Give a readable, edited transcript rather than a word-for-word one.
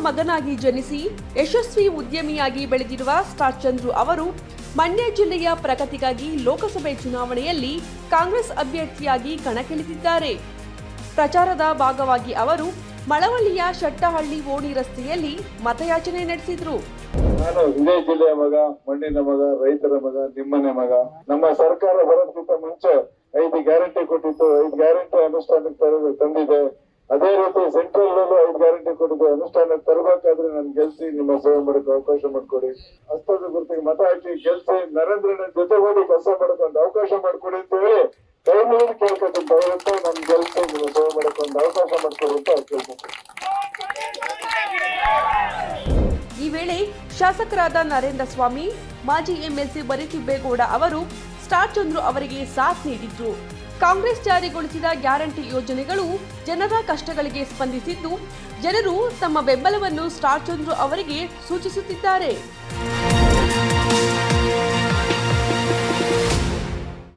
ಮಗನಾಗಿ ಜನಿಸಿ ಯಶಸ್ವಿ ಉದ್ಯಮಿಯಾಗಿ ಬೆಳೆದಿರುವ ಸ್ಟಾರ್ ಚಂದ್ರು ಅವರು ಮಂಡ್ಯ ಜಿಲ್ಲೆಯ ಪ್ರಗತಿಗಾಗಿ ಲೋಕಸಭೆ ಚುನಾವಣೆಯಲ್ಲಿ ಕಾಂಗ್ರೆಸ್ ಅಭ್ಯರ್ಥಿಯಾಗಿ ಕಣಕ್ಕಿಳಿದಿದ್ದಾರೆ. ಪ್ರಚಾರದ ಭಾಗವಾಗಿ ಅವರು ಮಳವಳ್ಳಿಯ ಶೆಟ್ಟಹಳ್ಳಿ ಓಣಿ ರಸ್ತೆಯಲ್ಲಿ ಮತಯಾಚನೆ ನಡೆಸಿದರು. ನಾನು ಇದೇ ಜಿಲ್ಲೆಯ ಮಗ, ಮಣ್ಣಿನ ಮಗ, ರೈತರ ಮಗ, ನಿಮ್ಮನೆ ಮಗ. ನಮ್ಮ ಸರ್ಕಾರ ಬರೋದಕ್ಕಿಂತ ಮುಂಚೆ 5 ಗ್ಯಾರಂಟಿ ಕೊಟ್ಟಿತ್ತು. 5 ಗ್ಯಾರಂಟಿ ಅನುಷ್ಠಾನಕ್ಕೆ ತಂದಿದೆ. ಅದೇ ರೀತಿ ಸೆಂಟ್ರಲ್ ನಲ್ಲೂ 5 ಗ್ಯಾರಂಟಿ ಕೊಟ್ಟಿದೆ. ಅನುಷ್ಠಾನಕ್ಕೆ ತರಬೇಕಾದ್ರೆ ನನ್ ಗೆಲ್ಸಿ, ನಿಮ್ಮ ಸೇವೆ ಮಾಡಕ್ಕೆ ಅವಕಾಶ ಮಾಡ್ಕೊಡಿ. ಹಸ್ತದ ಗುರುತಿಗೆ ಮತ ಹಾಕಿ ಗೆಲ್ಸಿ, ನರೇಂದ್ರನ ಜೊತೆಗೂಡಿ ಕೆಲಸ ಮಾಡ್ಕೊಂಡು ಅವಕಾಶ ಮಾಡ್ಕೊಡಿ ಅಂತ ಹೇಳಿ ಕೈ ಮುಗಿದು ಕೇಳ್ಕೊತೀನಿ. ದಯವಿಟ್ಟು ನನ್ ಗೆಲ್ಸಿ, ನಿಮ್ಮ ಸೇವೆ ಮಾಡಕ್ಕೆ ಒಂದು ಅವಕಾಶ ಮಾಡ್ಕೊಡಿ ಅಂತ ಕೇಳ್ಕೊತೀನಿ. ಈ ವೇಳೆ ಶಾಸಕರಾದ ನರೇಂದ್ರ ಸ್ವಾಮಿ, ಮಾಜಿ ಎಂಎಲ್ಸಿ ಬರಿತಿಬ್ಬೇಗೌಡ ಅವರು ಸ್ಟಾರ್ ಚಂದ್ರು ಅವರಿಗೆ ಸಾಥ್ ನೀಡಿದ್ರು. ಕಾಂಗ್ರೆಸ್ ಜಾರಿಗೊಳಿಸಿದ ಗ್ಯಾರಂಟಿ ಯೋಜನೆಗಳು ಜನರ ಕಷ್ಟಗಳಿಗೆ ಸ್ಪಂದಿಸಿದ್ದು, ಜನರು ತಮ್ಮ ಬೆಂಬಲವನ್ನು ಸ್ಟಾರ್ ಚಂದ್ರು ಅವರಿಗೆ ಸೂಚಿಸುತ್ತಿದ್ದಾರೆ.